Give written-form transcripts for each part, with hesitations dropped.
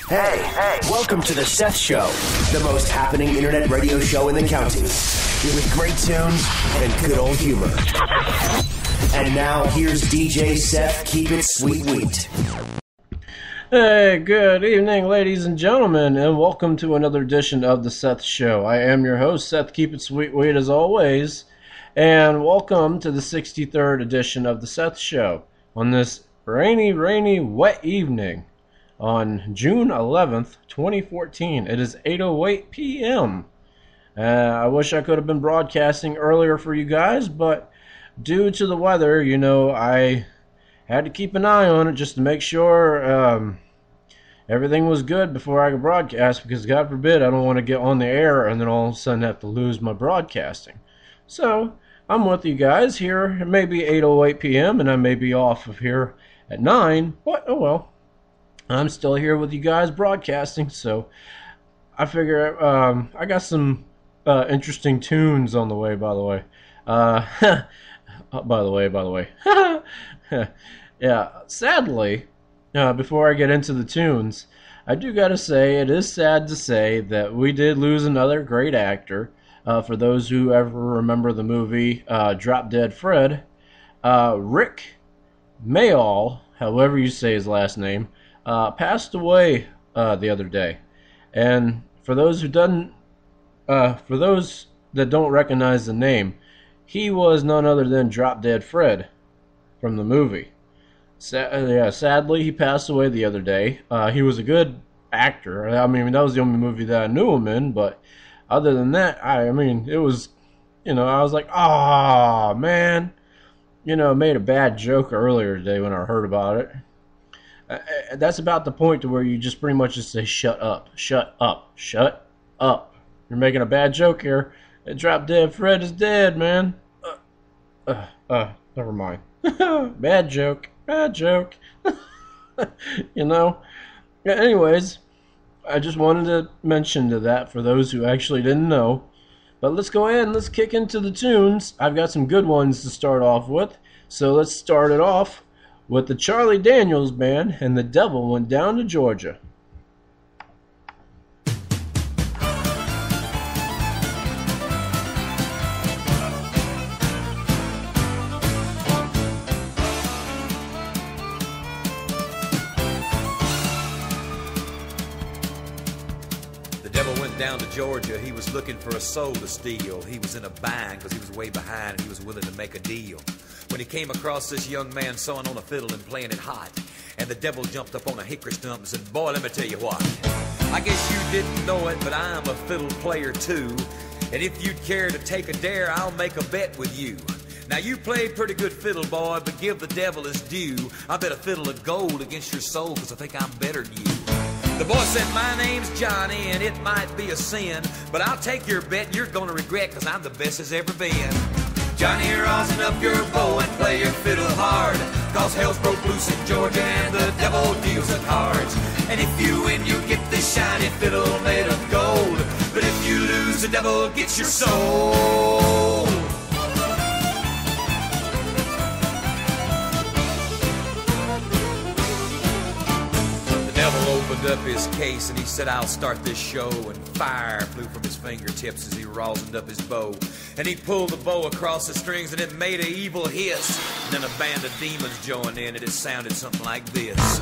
Hey, welcome to the Seth Show, the most happening internet radio show in the county, with great tunes and good old humor. And now, here's DJ Seth, Keep It Sweet Wheat. Hey, good evening, ladies and gentlemen, and welcome to another edition of the Seth Show. I am your host, Seth Keep It Sweet Wheat, as always, and welcome to the 63rd edition of the Seth Show on this rainy, wet evening on June 11th, 2014. It is 8:08 p.m. I wish I could have been broadcasting earlier for you guys, but due to the weather, I had to keep an eye on it just to make sure everything was good before I could broadcast, because God forbid I don't want to get on the air and then all of a sudden have to lose my broadcasting. So I'm with you guys here. It may be 8:08 p.m. and I may be off of here at 9, but oh well. I'm still here with you guys broadcasting, so I figure I got some interesting tunes on the way, by the way. By the way. Yeah, sadly, before I get into the tunes, I do gotta say, it is sad to say that we did lose another great actor. For those who ever remember the movie Drop Dead Fred, Rick Mayall, however you say his last name, passed away the other day. And for those that don't recognize the name, he was none other than Drop Dead Fred from the movie. Sadly, he passed away the other day. He was a good actor. I mean, that was the only movie that I knew him in, but other than that, it was, I was like, ah, man. I made a bad joke earlier today when I heard about it. That's about the point to where you just pretty much just say, shut up. You're making a bad joke here. Drop Dead Fred is dead, man. Never mind. Bad joke. Anyways, I just wanted to mention to that for those who actually didn't know. But let's go ahead and let's kick into the tunes. I've got some good ones to start off with. So let's start it off with the Charlie Daniels Band and The Devil Went Down to Georgia. Down to Georgia, he was looking for a soul to steal. He was in a bind because he was way behind and he was willing to make a deal. When he came across this young man sewing on a fiddle and playing it hot, and the devil jumped up on a hickory stump and said, boy, let me tell you what. I guess you didn't know it, but I'm a fiddle player too. And if you'd care to take a dare, I'll make a bet with you. Now you played pretty good fiddle, boy, but give the devil his due. I bet a fiddle of gold against your soul because I think I'm better than you. The boy said, my name's Johnny, and it might be a sin, but I'll take your bet and you're gonna regret, cause I'm the best as ever been. Johnny, rosin up your bow and play your fiddle hard, cause hell's broke loose in Georgia and the devil deals the cards. And if you win, you get this shiny fiddle made of gold, but if you lose, the devil gets your soul. Opened up his case and he said, I'll start this show, and fire flew from his fingertips as he rosined up his bow, and he pulled the bow across the strings and it made an evil hiss, and then a band of demons joined in and it sounded something like this.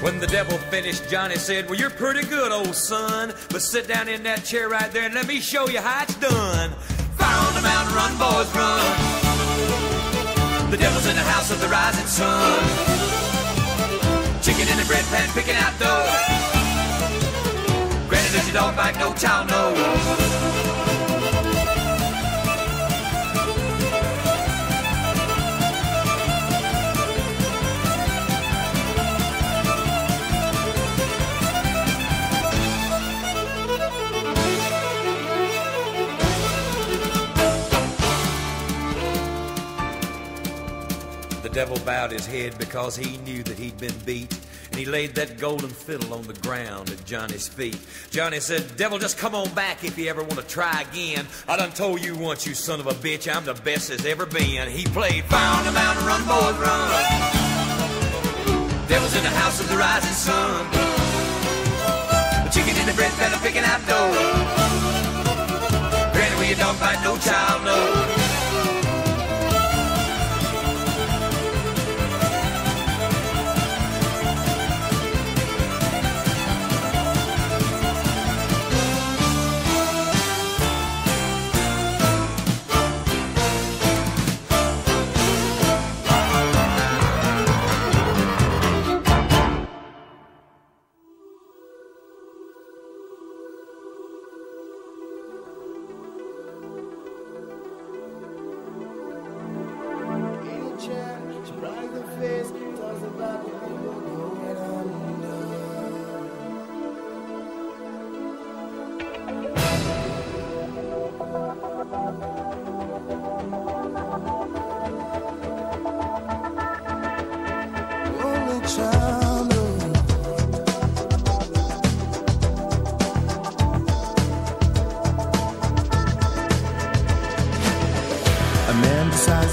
When the devil finished, Johnny said, well, you're pretty good, old son, but sit down in that chair right there and let me show you how it's done. Fire on the mountain, run, boys, run. The devil's in the house of the rising sun. Chicken in the bread pan, picking out dough. Granny, does your dog bite? No child knows. devil bowed his head because he knew that he'd been beat. And he laid that golden fiddle on the ground at Johnny's feet. Johnny said, devil, just come on back if you ever want to try again. I done told you once, you son of a bitch, I'm the best there's ever been. He played Fire on the Mountain, Run, Boys, Run. Devil's in the house of the rising sun. The chicken in the bread pan picking out dough. Granny, where you don't fight, no child, no.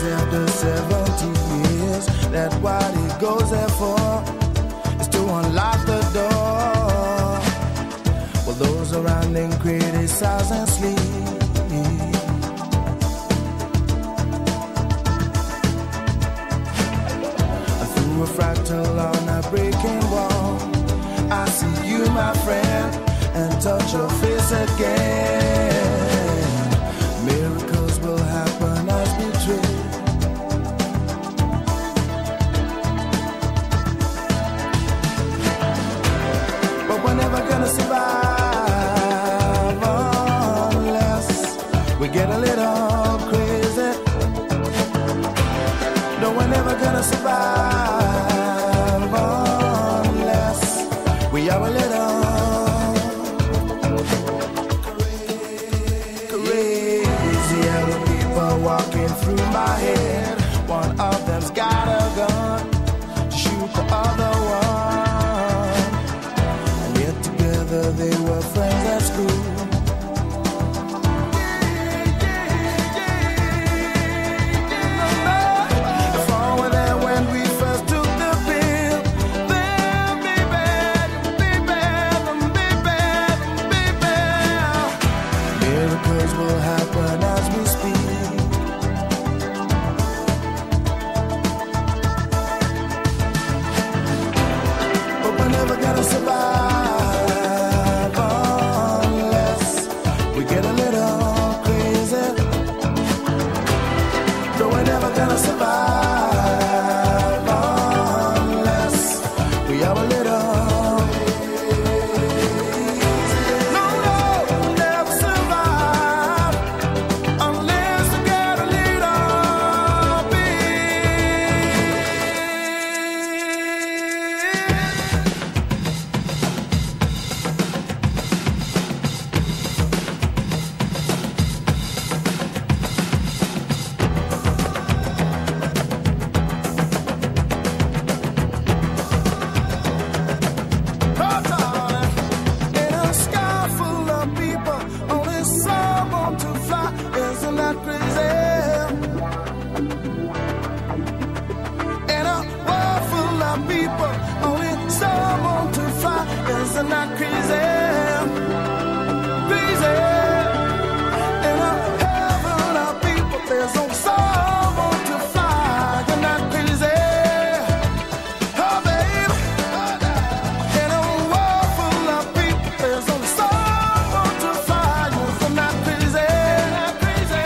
After 70 years, that what he goes there for is to unlock the door. Well, those around him criticize and sleep. Through a fractal on a breaking wall, I see you, my friend, and touch your face again. Miracles will happen as we dream. We're never gonna survive unless we get a little crazy. No, we're never gonna survive unless we are a little crazy. Yellow people walking through my head. One of them's got a gun to shoot the other one. They were friends at school. The fall were there when we first took the pill. Then be bad, be bad, be bad, be bad. Miracles will happen as we speak. But we're never gonna survive. Survive unless we are a little. No, we'll never survive unless we get a little Isn't that crazy? Crazy. In a heaven of people, there's only someone to fly. Isn't that crazy? Oh, baby. In a world full of people, there's only someone to fly. Isn't that crazy? Isn't that crazy?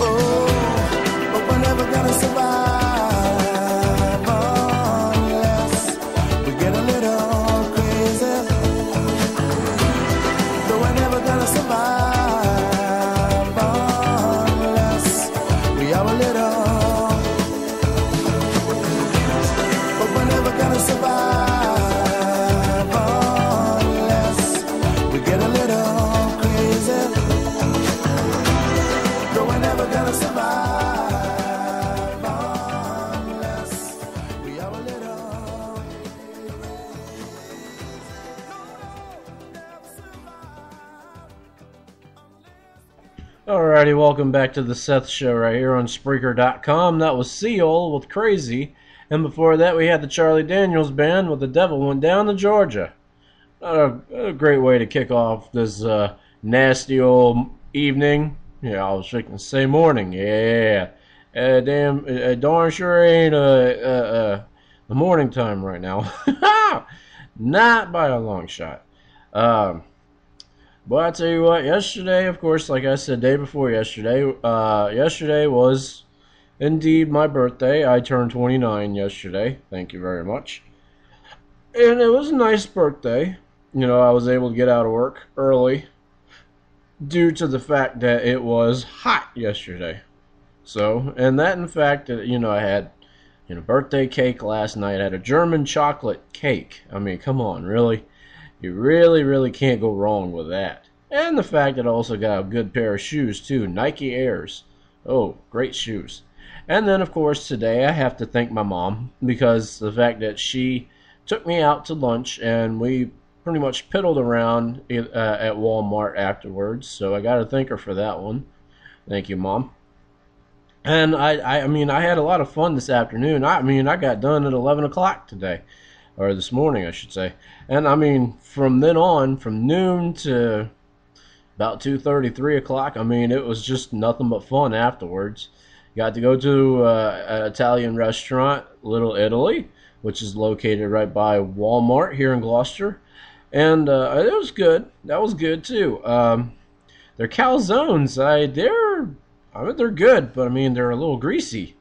Oh, but we're never gonna survive. Alrighty, welcome back to the Seth Show right here on Spreaker.com. That was Seal with Crazy. And before that, we had the Charlie Daniels Band with The Devil Went Down to Georgia. A great way to kick off this nasty old evening. Yeah, I was thinking to say morning. Yeah. Darn sure ain't the morning time right now. Not by a long shot. But I tell you what, yesterday, of course, like I said, day before yesterday, yesterday was indeed my birthday. I turned 29 yesterday. Thank you very much. And it was a nice birthday. You know, I was able to get out of work early due to the fact that it was hot yesterday. So, and that in fact, you know, I had, you know, birthday cake last night. I had a German chocolate cake. I mean, come on, really? You really, really can't go wrong with that. And the fact that I also got a good pair of shoes, too. Nike Airs. Oh, great shoes. And then, of course, today I have to thank my mom because the fact that she took me out to lunch and we pretty much piddled around at Walmart afterwards. So I got to thank her for that one. Thank you, Mom. And I mean, I had a lot of fun this afternoon. I mean, I got done at 11 o'clock today. Or this morning, I should say. And I mean, from then on, from noon to about 2:30, 3 o'clock, I mean, it was just nothing but fun afterwards. Got to go to an Italian restaurant, Little Italy, which is located right by Walmart here in Gloucester. And it was good. That was good, too. Their calzones, they're good, but I mean, they're a little greasy.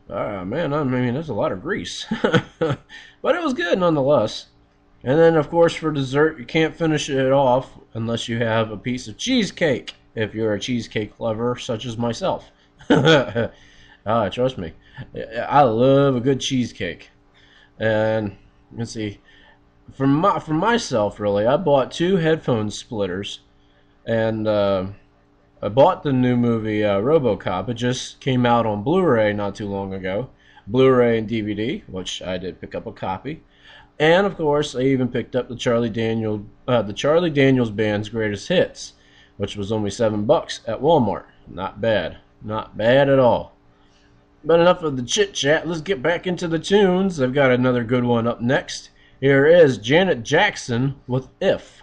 Man, I mean, there's a lot of grease. But it was good nonetheless. And then, of course, for dessert, you can't finish it off unless you have a piece of cheesecake, if you're a cheesecake lover such as myself. Trust me. I love a good cheesecake. And, let's see, for myself, really, I bought 2 headphone splitters. And I bought the new movie RoboCop. It just came out on Blu-ray not too long ago. Blu-ray and DVD, which I did pick up a copy. And, of course, I even picked up the Charlie Daniels Band's Greatest Hits, which was only $7 at Walmart. Not bad. Not bad at all. But enough of the chit-chat. Let's get back into the tunes. I've got another good one up next. Here is Janet Jackson with If.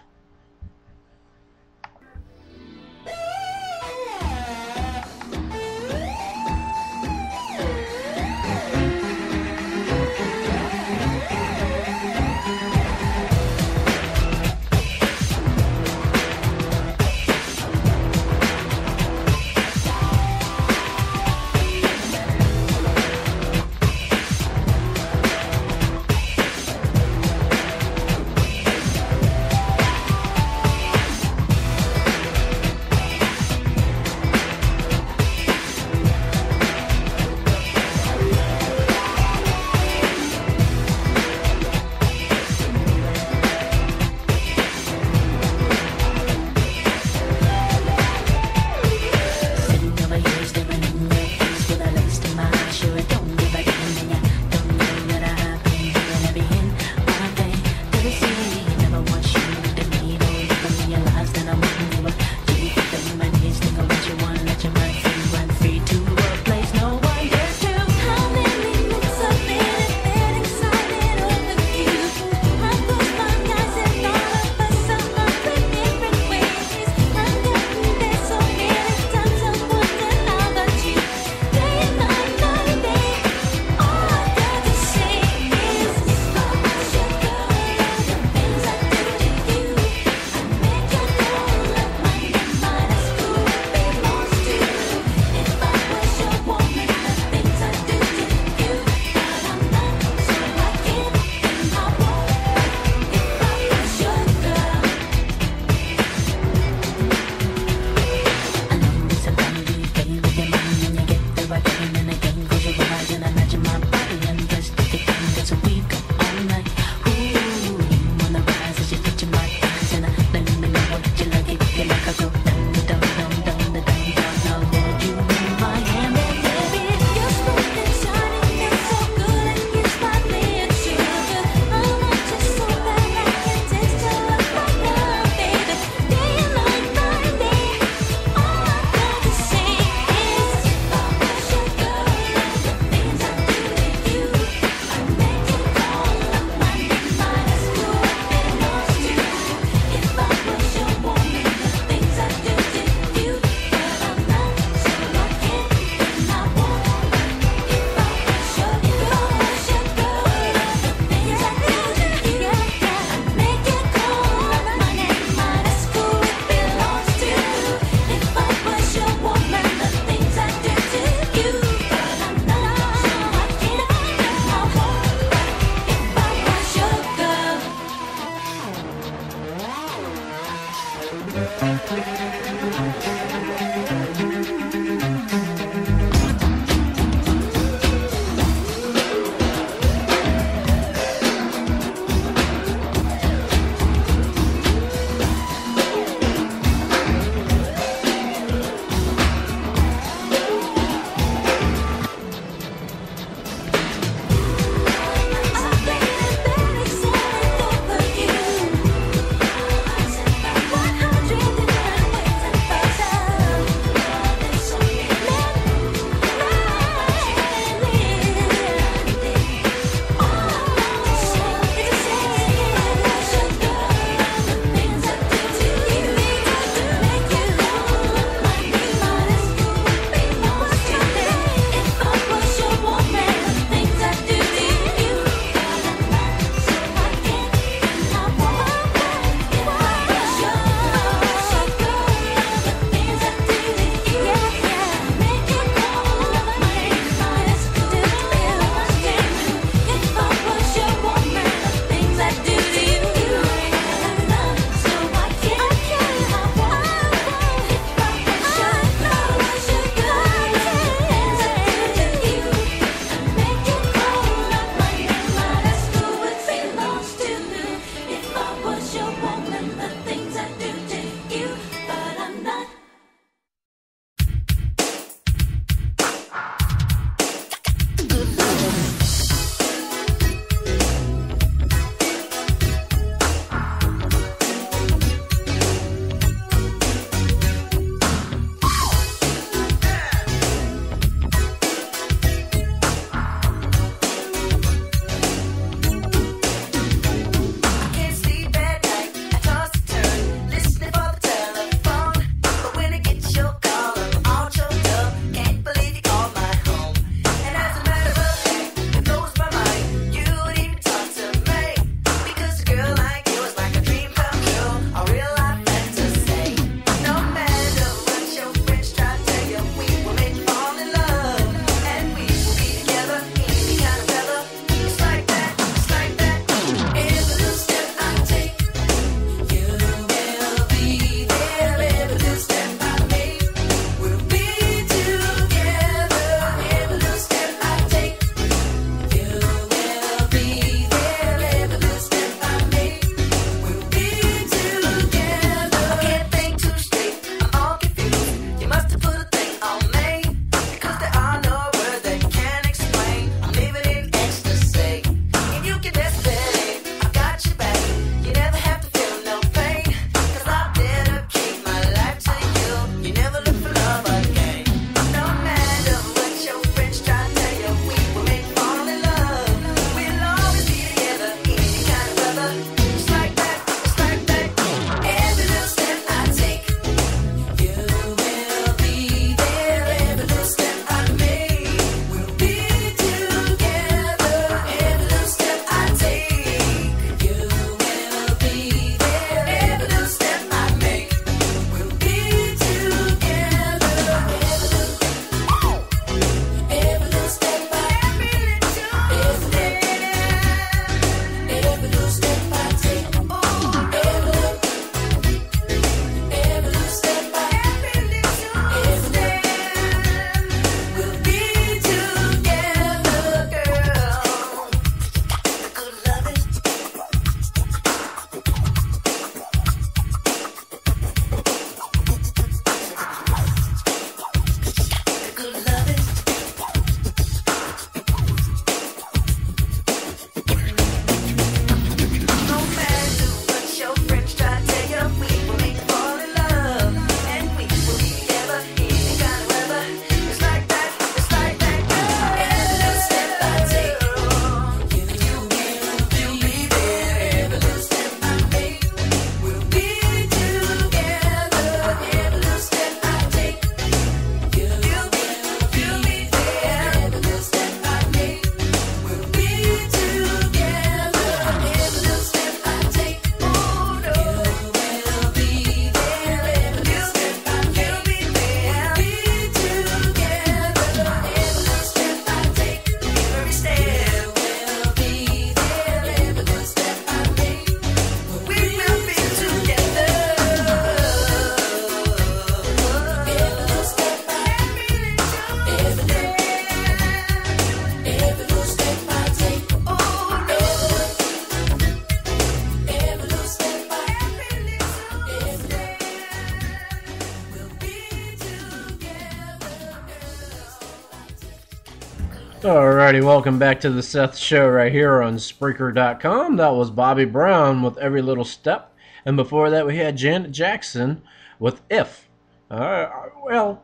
Alrighty, welcome back to the Seth Show right here on Spreaker.com. That was Bobby Brown with Every Little Step. And before that, we had Janet Jackson with If. Well,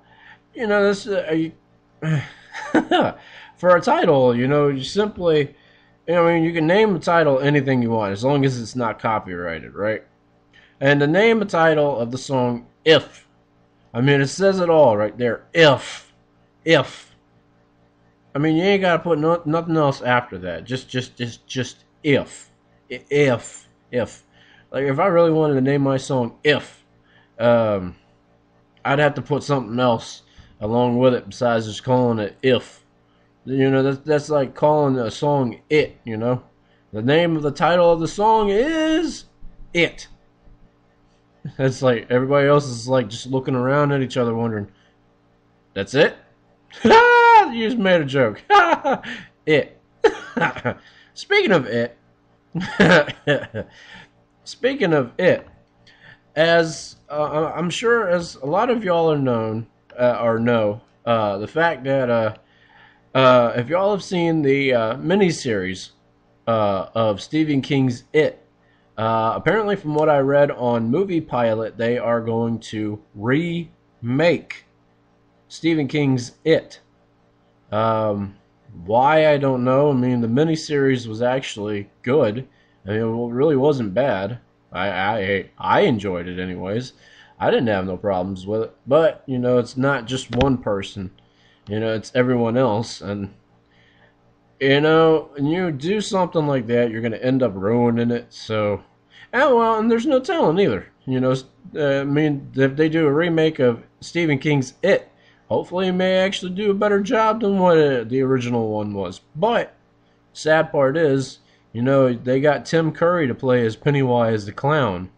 you know, this for a title, you know, you simply, you can name a title anything you want as long as it's not copyrighted, right? And to name a title of the song If, I mean, it says it all right there. If. I mean, you ain't got to put nothing else after that. Just if. If. Like, if I really wanted to name my song If, I'd have to put something else along with it besides just calling it If. You know, that's like calling a song It, you know. The name of the title of the song is It. It's like everybody else is like just looking around at each other wondering, that's it? You just made a joke. It. Speaking of it, as I'm sure as a lot of y'all are know, the fact that if y'all have seen the miniseries of Stephen King's It, apparently from what I read on Movie Pilot, they are going to remake Stephen King's It. Why, I don't know. I mean, the miniseries was actually good. I mean, it really wasn't bad. I enjoyed it anyways. I didn't have no problems with it. But, you know, it's not just one person. You know, it's everyone else. And, you know, when you do something like that, you're going to end up ruining it. So, and there's no telling either. You know, I mean, if they do a remake of Stephen King's It, hopefully it may actually do a better job than what the original one was. But, sad part is, you know, they got Tim Curry to play as Pennywise the Clown.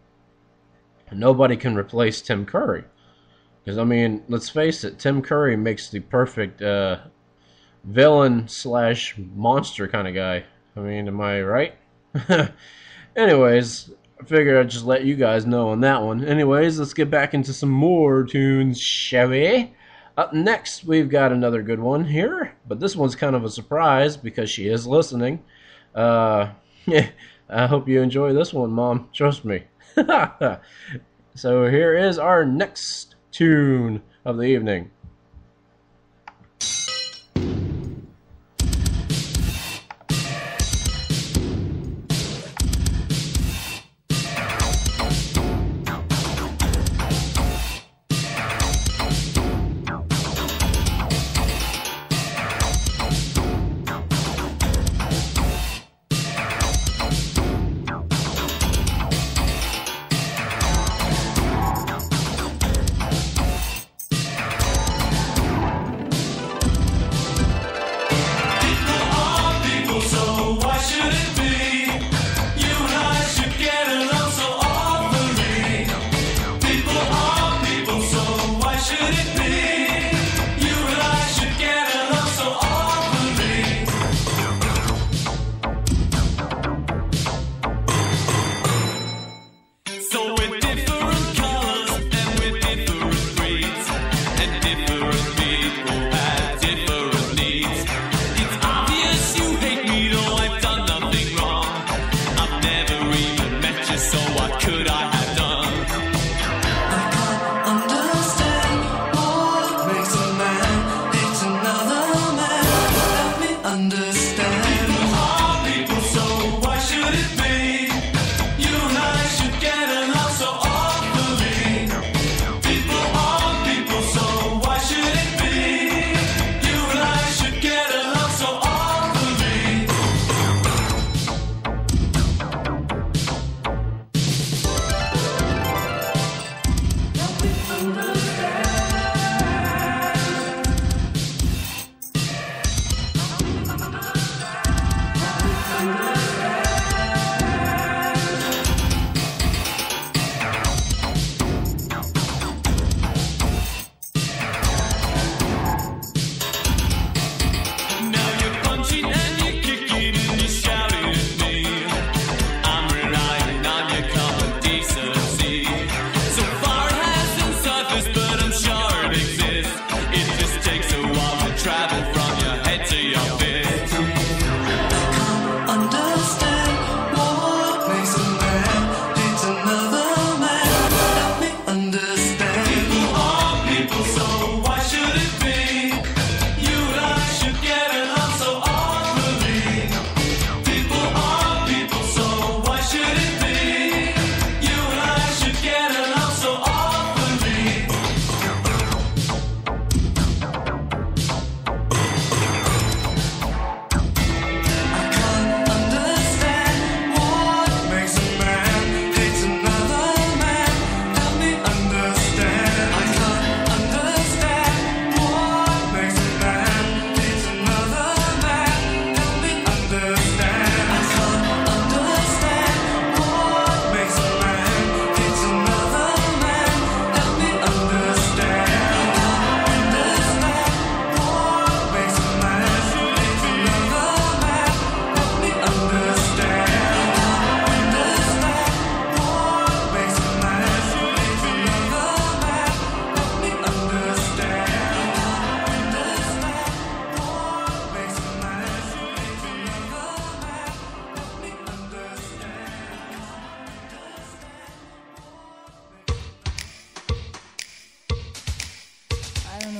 And nobody can replace Tim Curry. Because, I mean, let's face it, Tim Curry makes the perfect villain/monster kind of guy. I mean, am I right? Anyways, I figured I'd just let you guys know on that one. Anyways, let's get back into some more tunes, shall we? Up next, we've got another good one here. But this one's kind of a surprise because she is listening. I hope you enjoy this one, Mom. Trust me. So here is our next tune of the evening.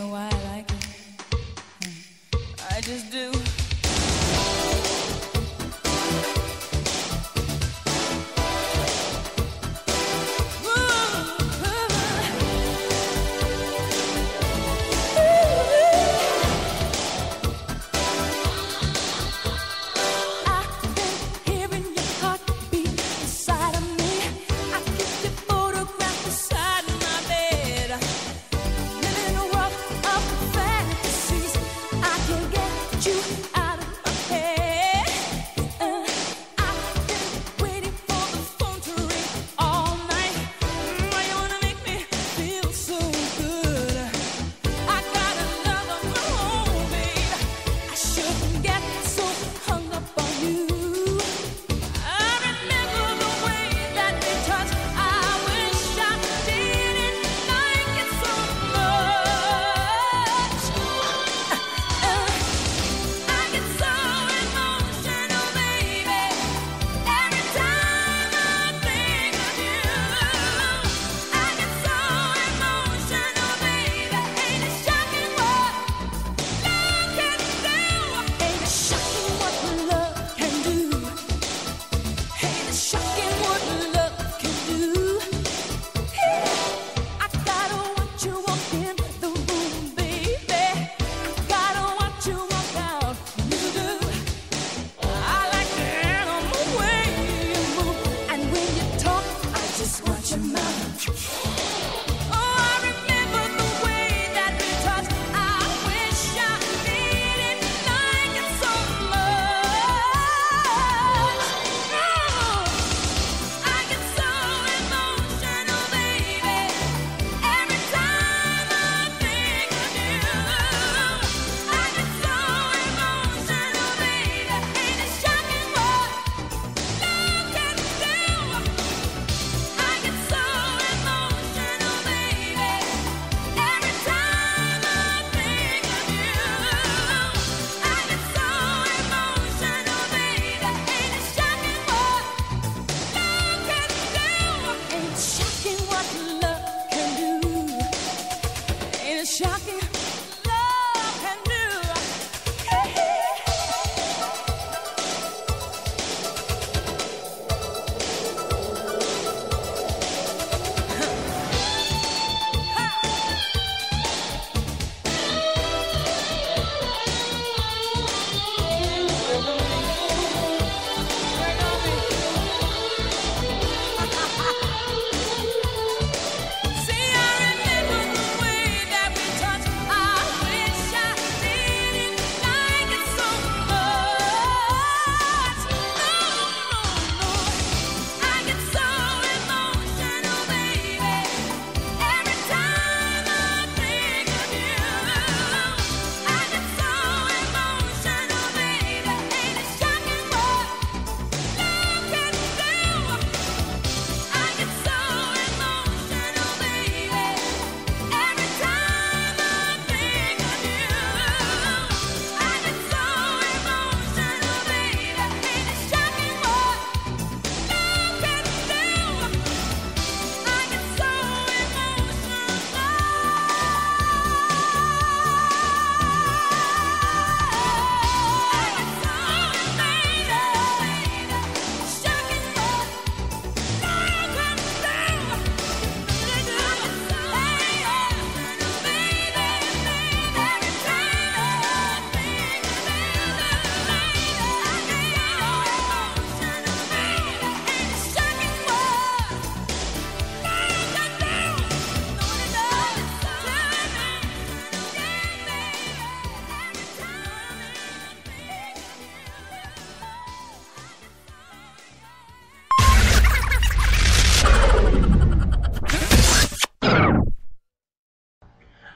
know why I like it. I just do.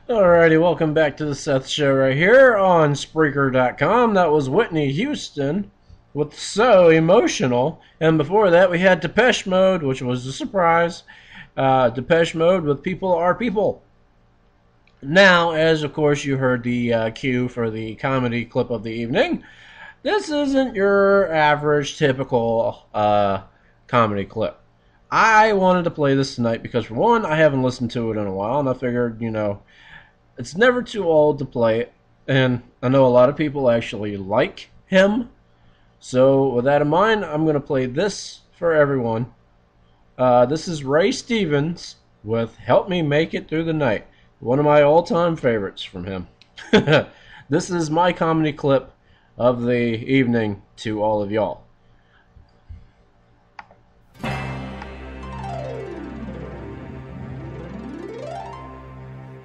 Alrighty, welcome back to the Seth Show right here on Spreaker.com. That was Whitney Houston with So Emotional. And before that, we had Depeche Mode, which was a surprise. Depeche Mode with People Are People. Now, as of course you heard the cue for the comedy clip of the evening, this isn't your average, typical comedy clip. I wanted to play this tonight because, for one, I haven't listened to it in a while, and I figured, you know, It's never too old to play it, and I know a lot of people actually like him. So with that in mind, I'm going to play this for everyone. This is Ray Stevens with Help Me Make It Through the Night. One of my all-time favorites from him. This is my comedy clip of the evening to all of y'all.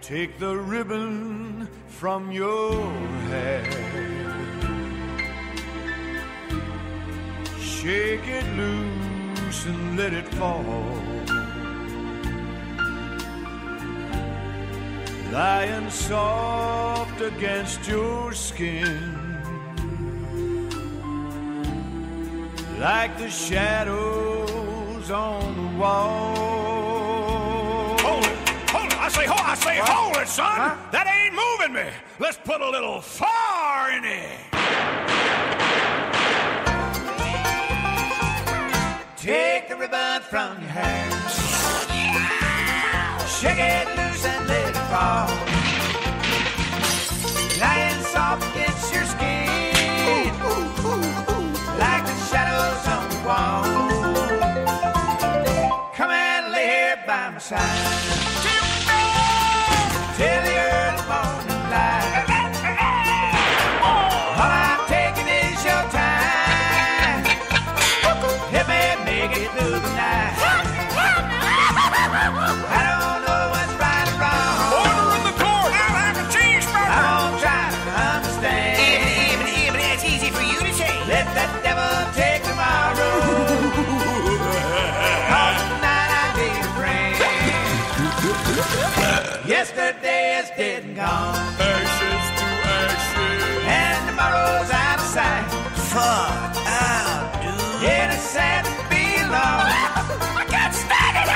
Take the ribbon from your hair, shake it loose and let it fall, lying soft against your skin, like the shadows on the wall. Hold it! I say, hold it, son! Huh? That ain't moving me! Let's put a little fire in it! Take the ribbon from your hair, shake it loose and let it fall, lying soft against your skin, like the shadows on the wall. Come and lay here by my side till the early morning light. All I'm taking is your time. Help me make it through the night. I don't know what's right or wrong. Order in the court! I'll have a cheeseburger! I won't try to understand. Even it's easy for you to say. Let that devil take tomorrow. Cause tonight I need a friend. Yesterday is dead and gone, Ashes to ashes. and tomorrow's out of sight. Far out, dude. Yeah, it's sad to be alone. I can't stand it!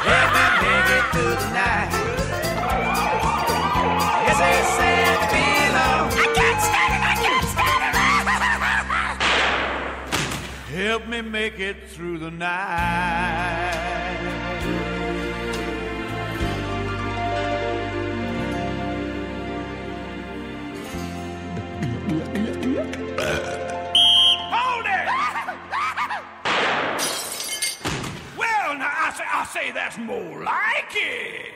Let me make it through the night. Yes, it's sad to be alone. I can't stand it! Help me make it through the night. Hold it! Well, now, I say that's more like it.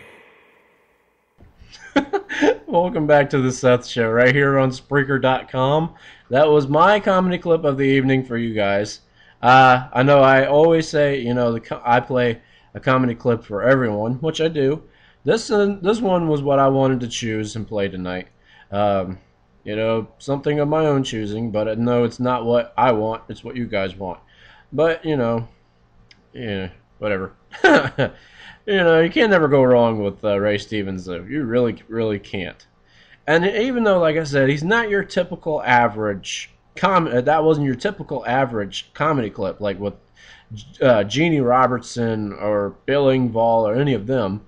Welcome back to the Seth Show, right here on Spreaker.com. That was my comedy clip of the evening for you guys. I know I always say, you know, I play a comedy clip for everyone, which I do. This one was what I wanted to choose and play tonight. You know, something of my own choosing, but no, it's not what I want. It's what you guys want. But, you know, yeah, whatever. You know, you can't never go wrong with Ray Stevens, though. You really, really can't. And even though, like I said, he's not your typical average that wasn't your typical average comedy clip, like with Jeannie Robertson or Bill Engvall or any of them.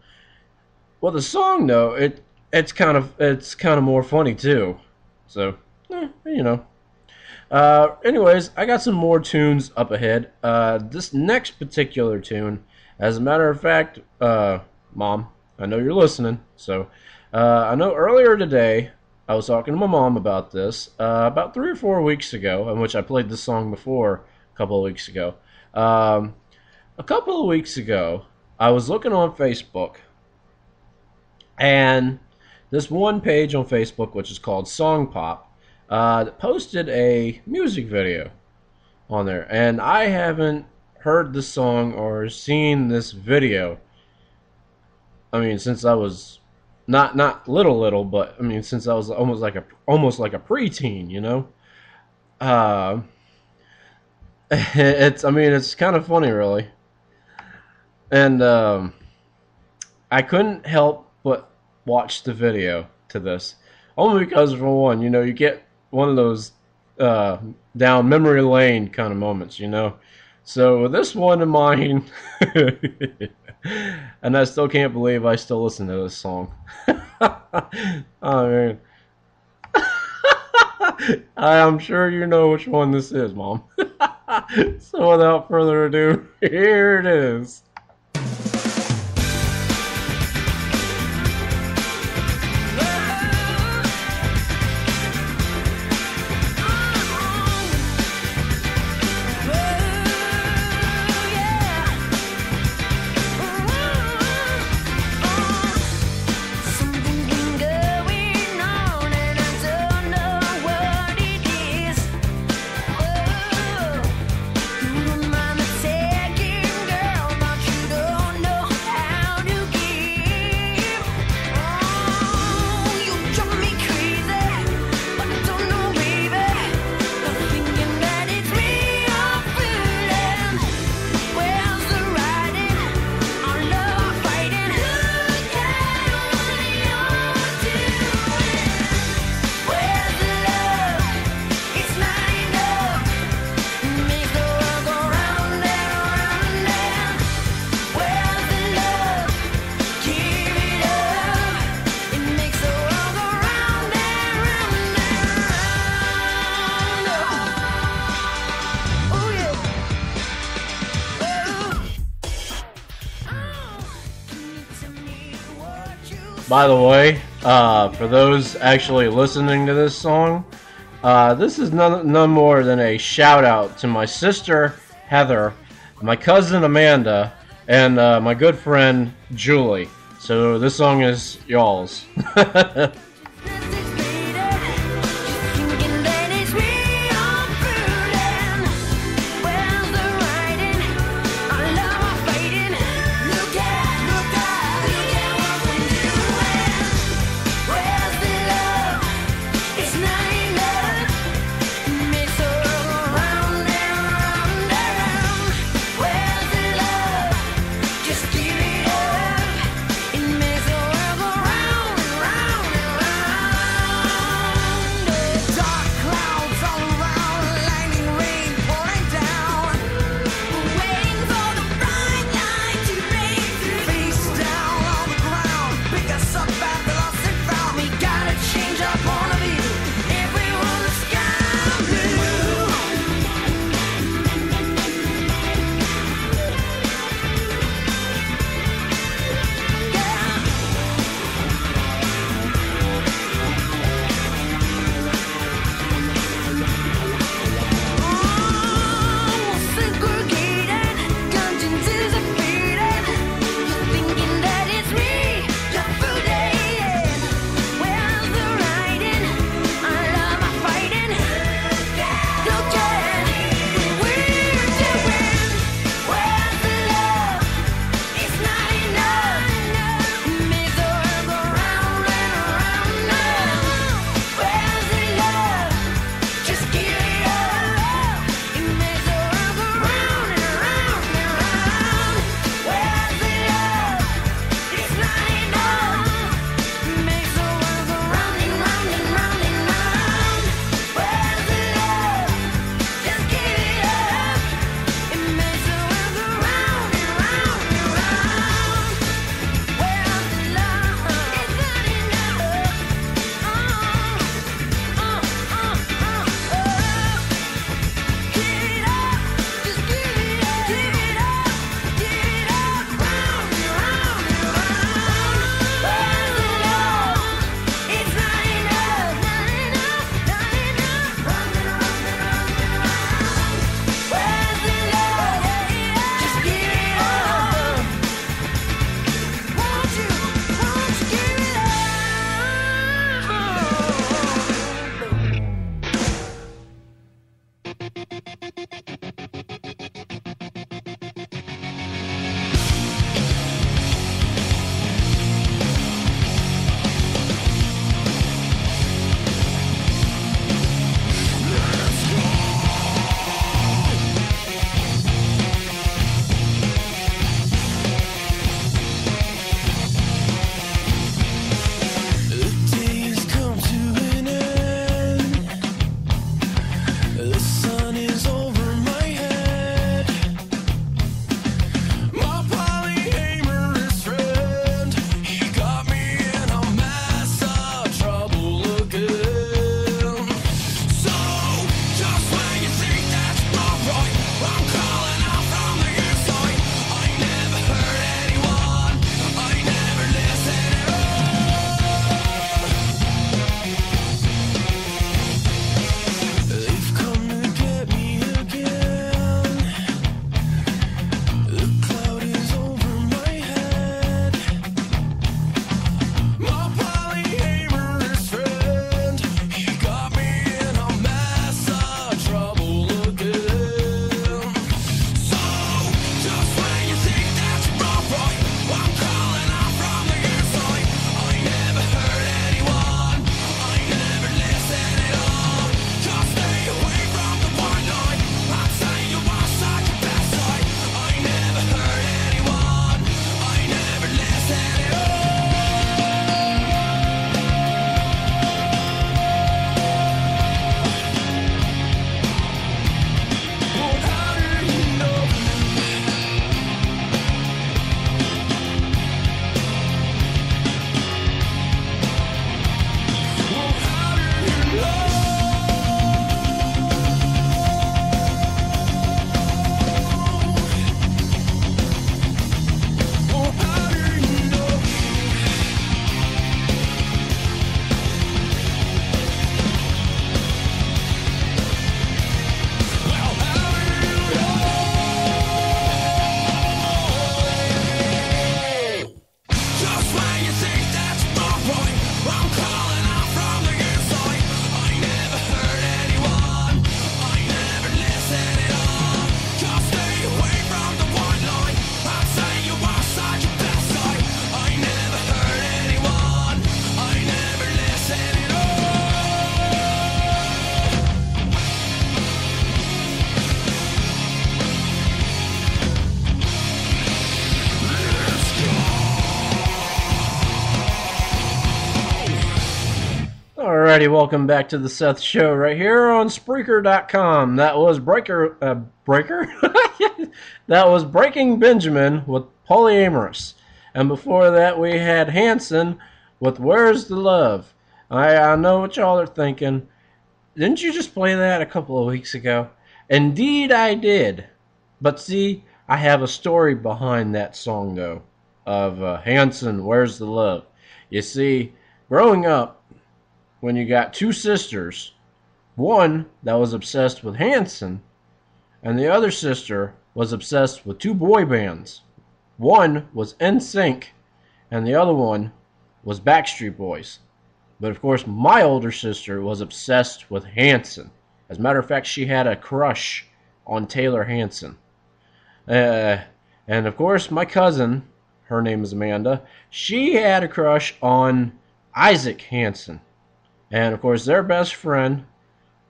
Well, the song, though, it's kind of more funny too. So, you know. Anyways, I got some more tunes up ahead. This next particular tune, as a matter of fact, Mom, I know you're listening. So, I know earlier today I was talking to my mom about this about 3 or 4 weeks ago, in which I played this song before a couple of weeks ago. A couple of weeks ago, I was looking on Facebook, and this one page on Facebook, which is called Song Pop, posted a music video on there, and I haven't heard the song or seen this video. I mean, since I was not little, but I mean, since I was almost like a preteen, you know. It's kind of funny, really, and I couldn't help but watch the video to this, only because, for one, you know, you get one of those down memory lane kind of moments, you know. So with this one in mind, and I still can't believe I still listen to this song. Oh man, I'm sure you know which one this is, Mom. So without further ado, here it is. Well, By the way, for those actually listening to this song, this is none more than a shout out to my sister Heather, my cousin Amanda, and my good friend Julie. So this song is y'all's. Alrighty, welcome back to the Seth Show right here on Spreaker.com. That was Breaker? That was Breaking Benjamin with Polyamorous. And before that, we had Hanson with Where's the Love? I know what y'all are thinking. Didn't you just play that a couple of weeks ago? Indeed, I did. But see, I have a story behind that song, though, of Hanson, Where's the Love? You see, growing up, when you got two sisters, one that was obsessed with Hanson, and the other sister was obsessed with two boy bands. One was NSYNC, and the other one was Backstreet Boys. But of course, my older sister was obsessed with Hanson. As a matter of fact, she had a crush on Taylor Hanson. And of course, my cousin, her name is Amanda, she had a crush on Isaac Hanson. And of course, their best friend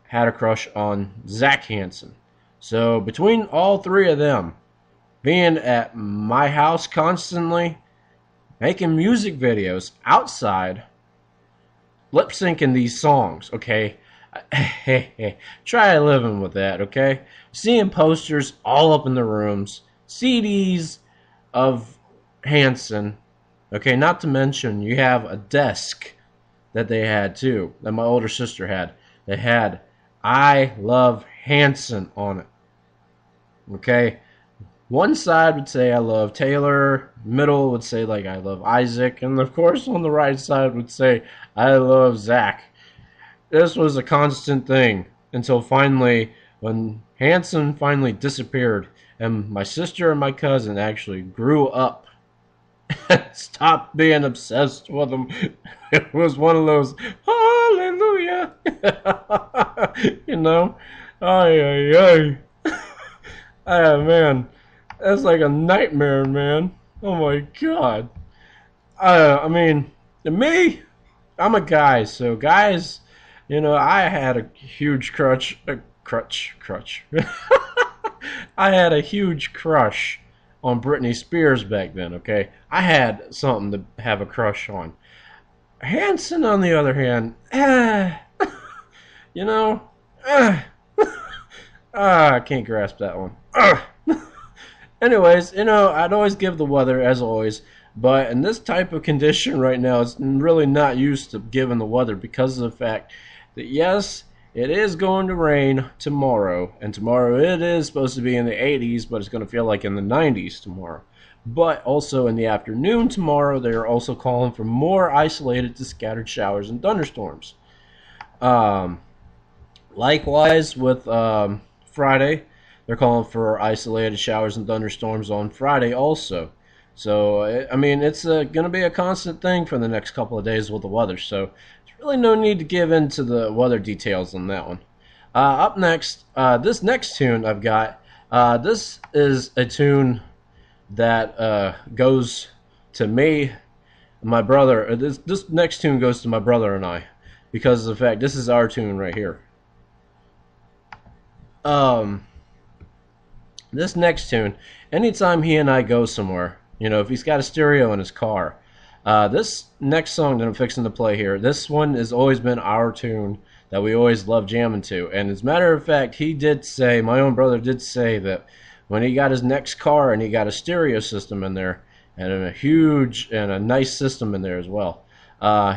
had a crush on Zach Hanson. So between all three of them, being at my house constantly, making music videos outside, lip syncing these songs, okay? Try living with that, okay? Seeing posters all up in the rooms, CDs of Hanson, okay? Not to mention, you have a desk that they had too, that my older sister had. They had I Love Hanson on it. Okay? One side would say I love Taylor, middle would say like I love Isaac, and of course on the right side would say I love Zach. This was a constant thing until finally, when Hanson finally disappeared, and my sister and my cousin actually grew up. Stop being obsessed with him. It was one of those hallelujah. You know? Ay. Ah, man. That's like a nightmare, man. Oh my god. I mean, to me, I'm a guy, so guys, you know, I had a huge crutch. I had a huge crush on Britney Spears back then, okay? I had something to have a crush on. Hanson, on the other hand, you know, I can't grasp that one. Anyways, you know, I'd always give the weather, as always, but in this type of condition right now, it's really not used to giving the weather because of the fact that, yes, it is going to rain tomorrow, and tomorrow it is supposed to be in the 80s, but it's going to feel like in the 90s tomorrow. But also in the afternoon tomorrow, they are also calling for more isolated to scattered showers and thunderstorms. Likewise with Friday, they're calling for isolated showers and thunderstorms on Friday also. So, I mean, it's going to be a constant thing for the next couple of days with the weather, so really no need to give into the weather details on that one. Up next, this next tune I've got, this is a tune that goes to me, my brother. This next tune goes to my brother and I, because of the fact this is our tune right here. This next tune, anytime he and I go somewhere, you know, if he's got a stereo in his car, this next song that I'm fixing to play here, this one has always been our tune that we always love jamming to. And as a matter of fact, he did say, my own brother did say that when he got his next car and he got a stereo system in there and a huge and a nice system in there as well,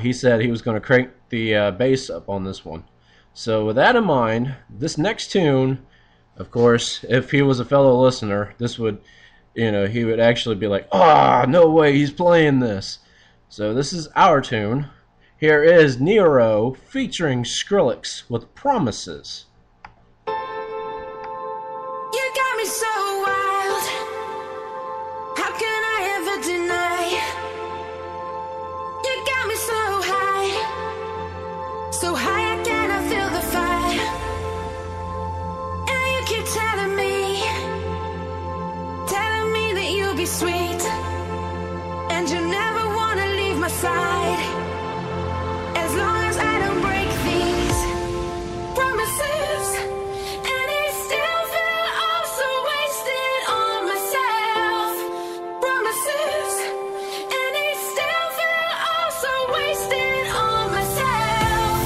he said he was going to crank the bass up on this one. So with that in mind, this next tune, of course, if he was a fellow listener, this would, you know, he would actually be like, "Ah, no way, he's playing this." So this is our tune. Here is Nero featuring Skrillex with Promises. You got me so wild. How can I ever deny? You got me so high I cannot feel the fire. And you keep telling me that you'll be sweet, and you never wanna leave my side. As long as I don't break these promises, and it still feel all so wasted on myself. Promises, and it still feel all so wasted on myself.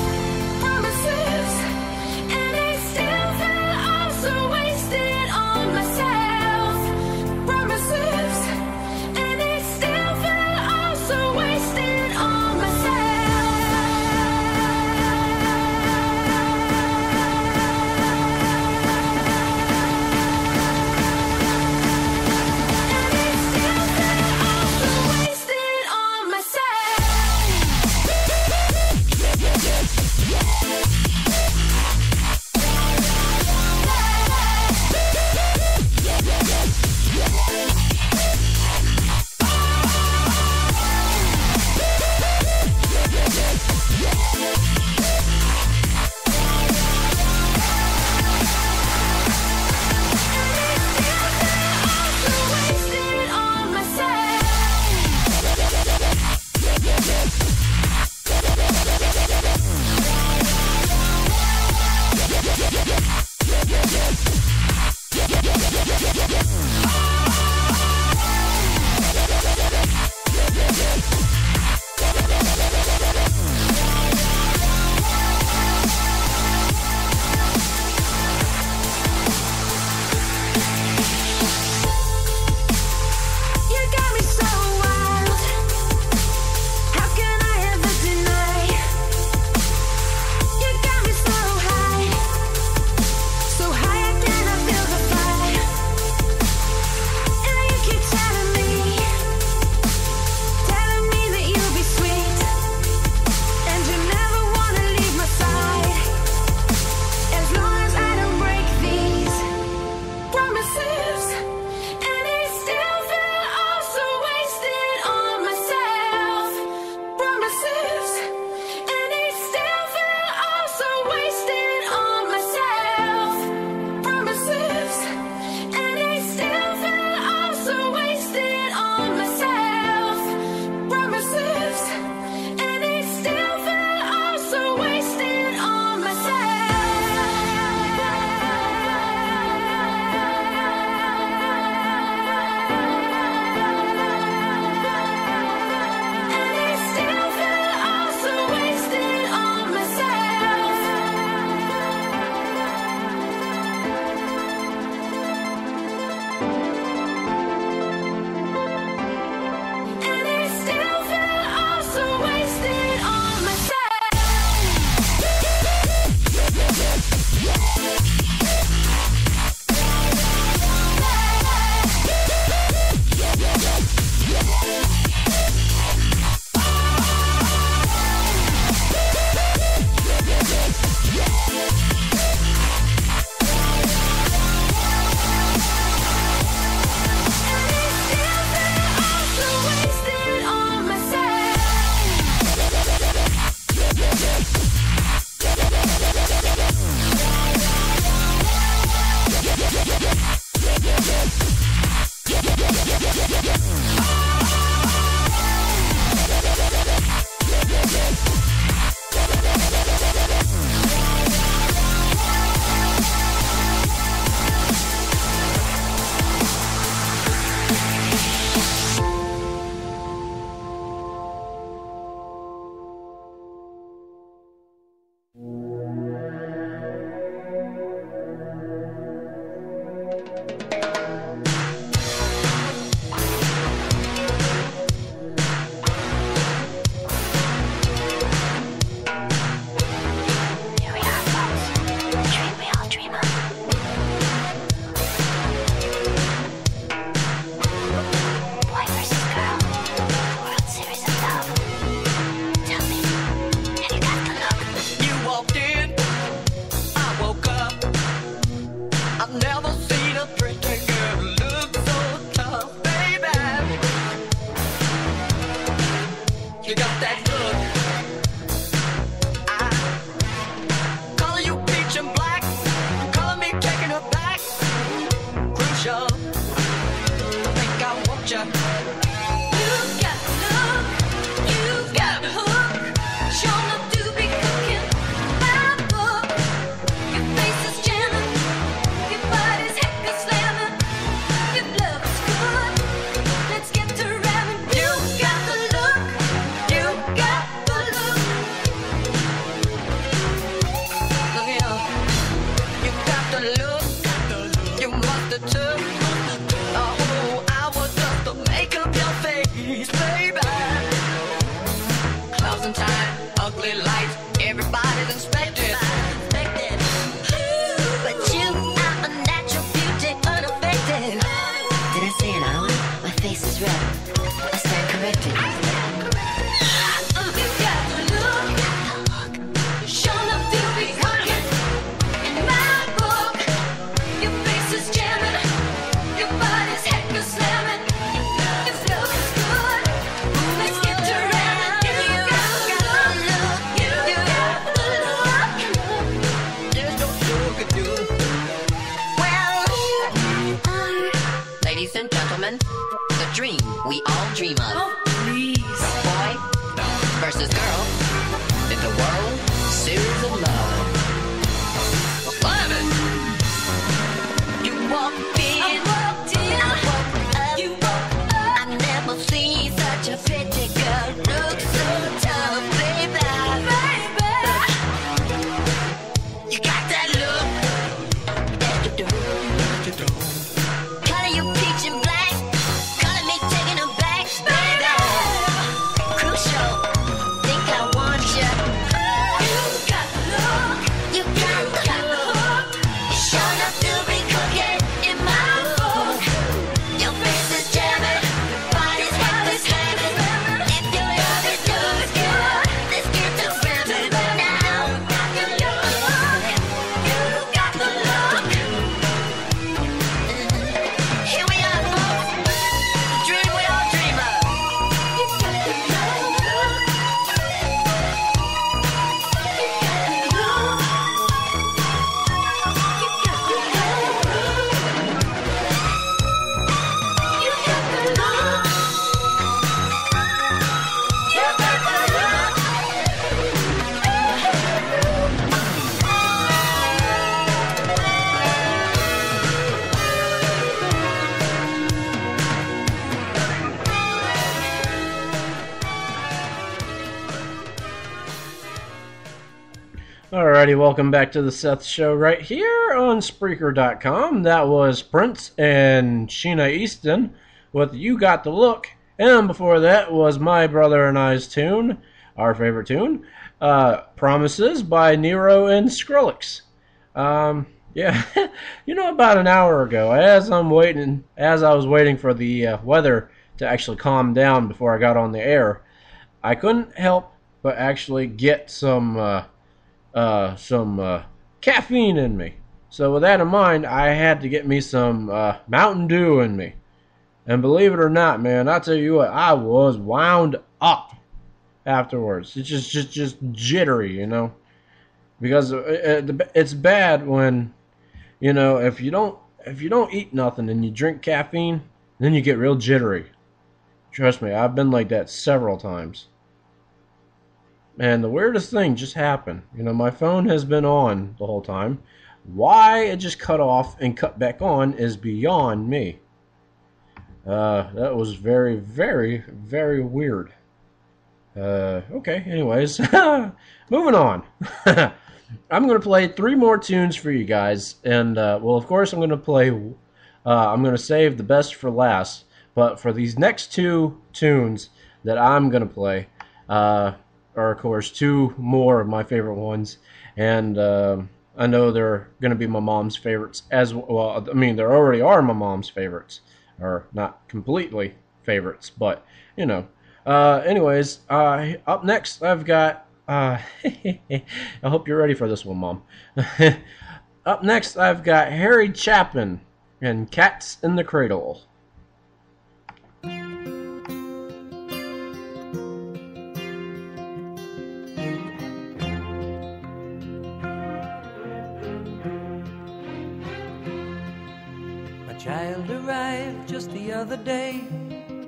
unexpected. But you are a natural beauty, unaffected. Did I say an hour? My face is red. I stand corrected. You got the look, shown up to be crooked. In my book, your face is jamming, your body's heck is slamming. Your flow is good. Let's get to ramming. You got the look, you got the look. There's no sugar do. Well, ladies and gentlemen, the dream we all dream of. Oh, please. Boy versus girl in the World Series of Love. Love it. You walked in, I woke up. You woke up. I never seen such a pretty girl look so tough, baby. You got that look. Yes, you do. Color you peach and black. Color me taking them back, baby. Crucial. Think I want you. You got the look. You got the look. Shown up to be cooking in my book. Your face is jamming. Body's hot as slamming. If your love is good, let's get to ramming now. You got the look. Here we are, folks. The dream we all dream of. You got the look. Alrighty, welcome back to the Seth Show right here on Spreaker.com. That was Prince and Sheena Easton with You Got the Look. And before that was my brother and I's tune, our favorite tune, Promises by Nero and Skrillex. Yeah, you know, about an hour ago, as I was waiting for the weather to actually calm down before I got on the air, I couldn't help but actually get some caffeine in me. So with that in mind, I had to get me some Mountain Dew in me. And believe it or not, man, I tell you what, I was wound up afterwards. It's just jittery, you know, because it's bad when, you know, if you don't eat nothing and you drink caffeine, then you get real jittery. Trust me, I've been like that several times. And the weirdest thing just happened. You know, my phone has been on the whole time. Why it just cut off and cut back on is beyond me. That was very, very, very weird. Okay, anyways. Moving on. I'm going to play 3 more tunes for you guys. And, well, of course, I'm going to save the best for last. But for these next 2 tunes that I'm going to play, are, of course, 2 more of my favorite ones. And I know they're going to be my mom's favorites as well. I mean, they already are my mom's favorites. Or not completely favorites, but, you know. Anyways, up next, I've got... I hope you're ready for this one, Mom. Up next, I've got Harry Chapin and Cats in the Cradle. Child arrived just the other day.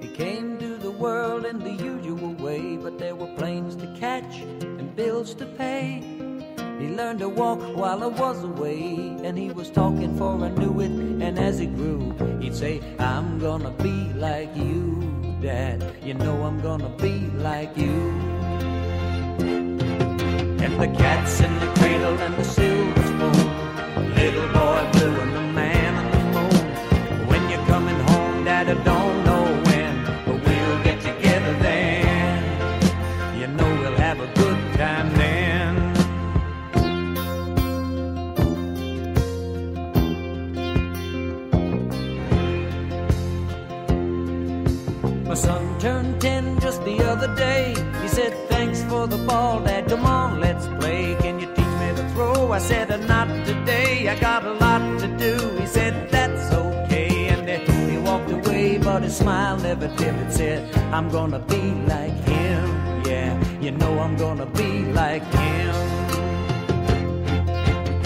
He came to the world in the usual way, but there were planes to catch and bills to pay. He learned to walk while I was away, and he was talking for I knew it. And as he grew, he'd say, I'm gonna be like you, Dad. You know I'm gonna be like you. And the cat's in the cradle and the silver spoon, little boy blue and the man on the moon. When you're coming home, Dad, I don't know when, but we'll get together then. You know we'll have a good time then. I said, not today, I got a lot to do. He said, that's okay, and he walked away, but his smile never dimmed. Said, I'm gonna be like him, yeah, you know I'm gonna be like him.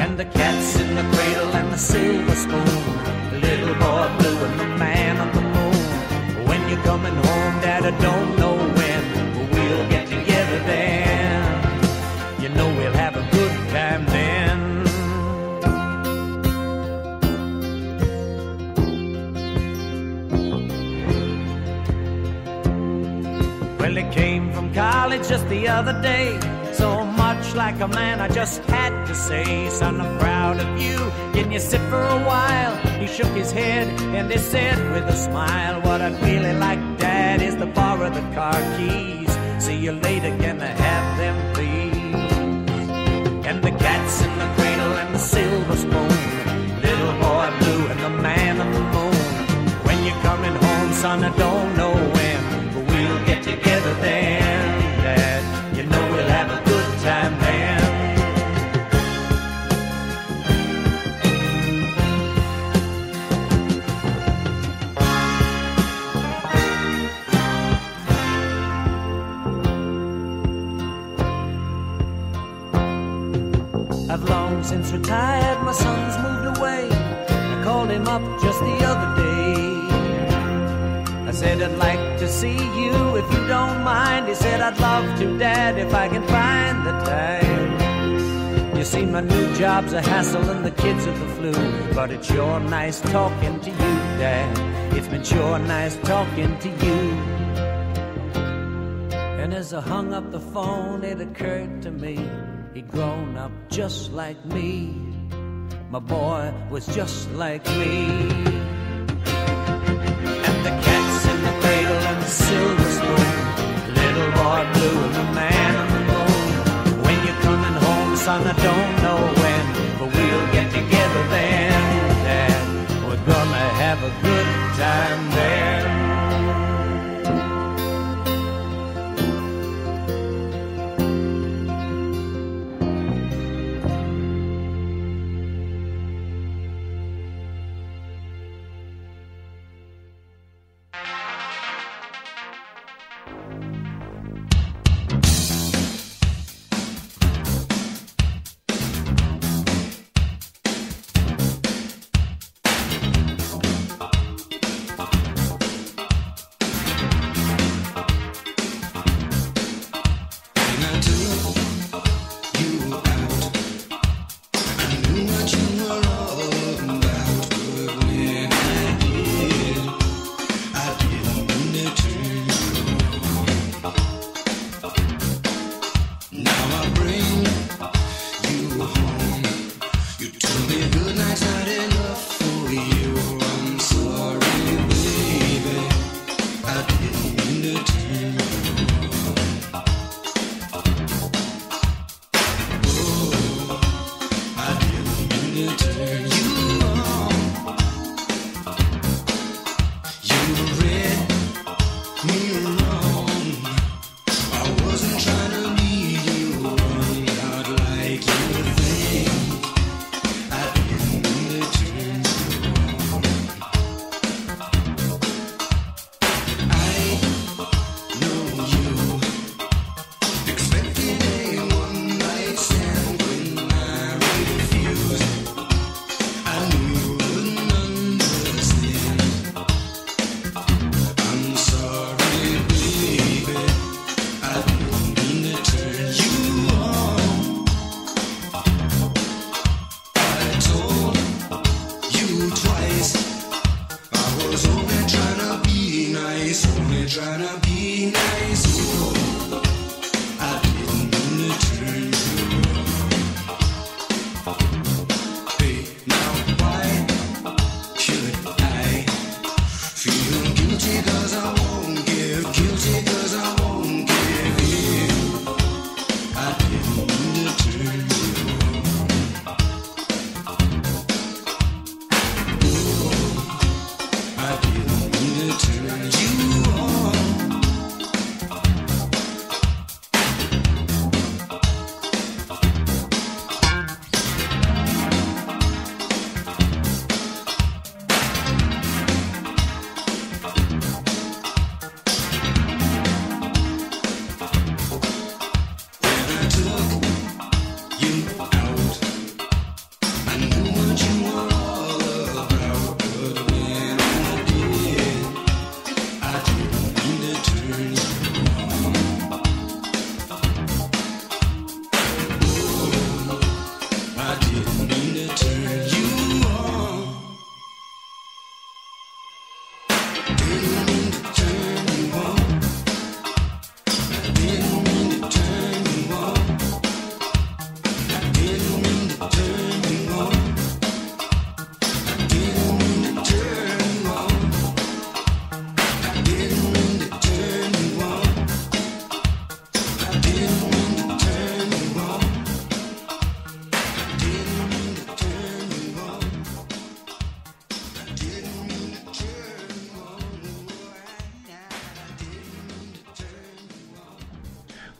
And the cat's in the cradle and the silver spoon, the little boy blue and the man on the moon. When you're coming home, Dad, I don't know when, but we'll get together then. You know we'll have a good time then. Well, he came from college just the other day, so much like a man I just had to say, son, I'm proud of you, can you sit for a while? He shook his head and he said with a smile, what I'd really like, Dad, is to borrow the car keys. See you later, can I have them, please? And the cat's in the cradle and the silver spoon, little boy blue and the man on the moon. When you're coming home, son, I don't know when, but we'll get together then, Dad. You know we'll have a good time then. I've long since retired, my son's moved away. I called him up just the other day. I said, I'd like to see you if you don't mind. He said, I'd love to, Dad, if I can find the time. You see, my new job's a hassle and the kids are the flu, but it's sure nice talking to you, Dad. It's been sure nice talking to you. And as I hung up the phone, it occurred to me, he'd grown up just like me. My boy was just like me. And the cat's in the cradle and the silver spoon, little boy blue and the man on the moon. When you're coming home, son, I don't know when, but we'll get together then, Dad. We're gonna have a good time there.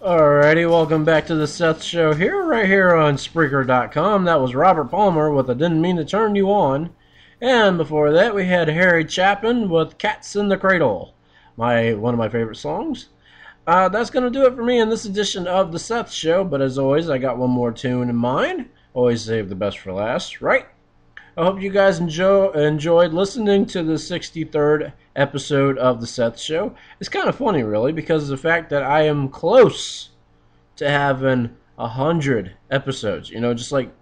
Alrighty, welcome back to the Seth Show here, right here on Spreaker.com. That was Robert Palmer with I Didn't Mean to Turn You On. And before that, we had Harry Chapin with Cats in the Cradle, one of my favorite songs. That's going to do it for me in this edition of the Seth Show, but as always, I got one more tune in mind. Always save the best for last, right? I hope you guys enjoyed listening to the 63rd episode of the Seth Show. It's kind of funny, really, because of the fact that I am close to having 100 episodes. You know, just like,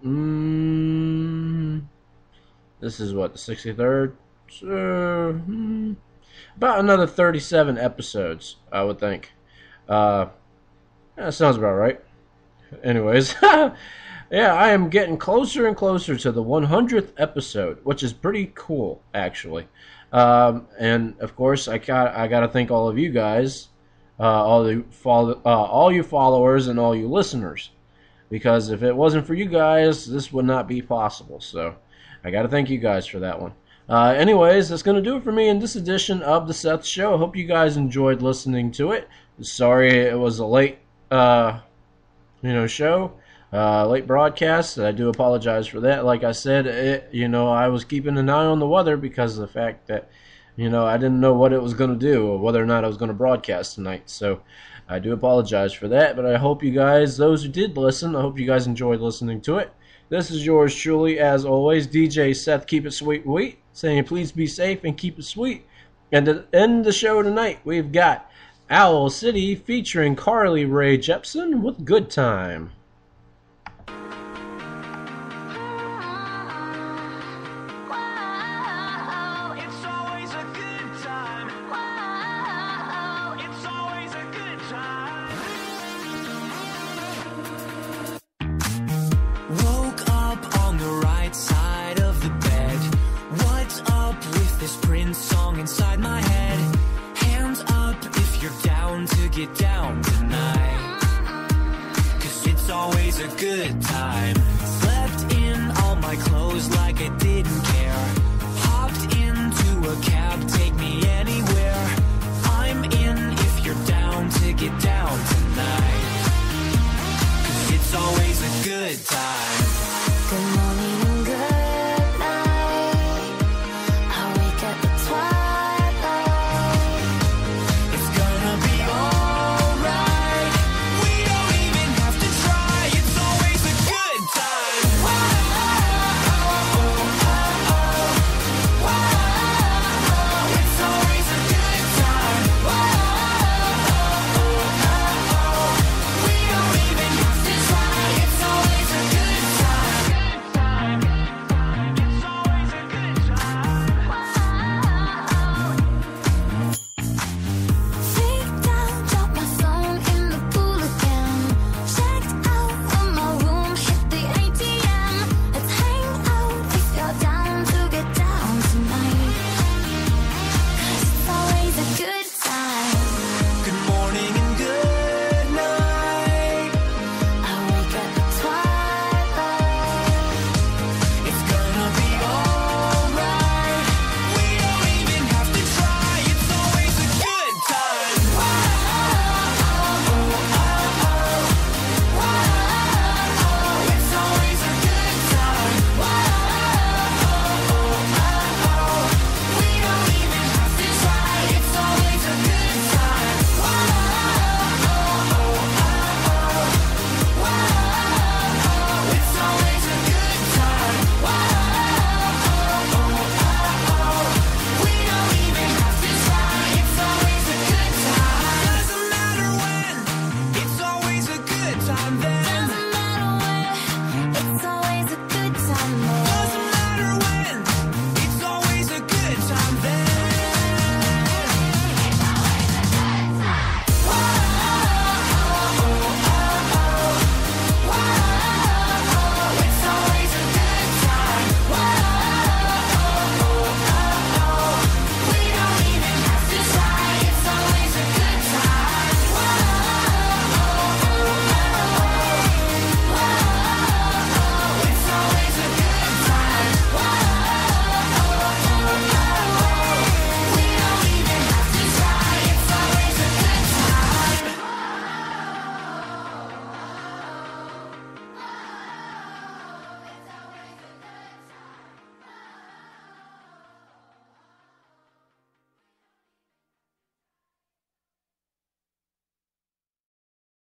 this is what, the 63rd? So, about another 37 episodes, I would think. That sounds about right. Anyways, yeah, I am getting closer and closer to the 100th episode, which is pretty cool, actually. And of course, I gotta thank all of you guys, all you followers and all you listeners, because if it wasn't for you guys, this would not be possible. So I gotta thank you guys for that one. Anyways, that's gonna do it for me in this edition of the Seth Show. I hope you guys enjoyed listening to it. Sorry it was a late, show. Late broadcast. I do apologize for that. Like I said, I was keeping an eye on the weather because of the fact that, I didn't know what it was going to do or whether or not I was going to broadcast tonight. So I do apologize for that. But I hope you guys, those who did listen, I hope you guys enjoyed listening to it. This is yours truly, as always, DJ Seth, keep it sweet, saying please be safe and keep it sweet. And to end the show tonight, we've got Owl City featuring Carly Rae Jepsen with Good Time. Inside my head, hands up if you're down to get down tonight, 'cause it's always a good time. Slept in all my clothes like I didn't care, hopped into a cab, take me anywhere. I'm in if you're down to get down tonight, 'cause it's always a good time. Good morning.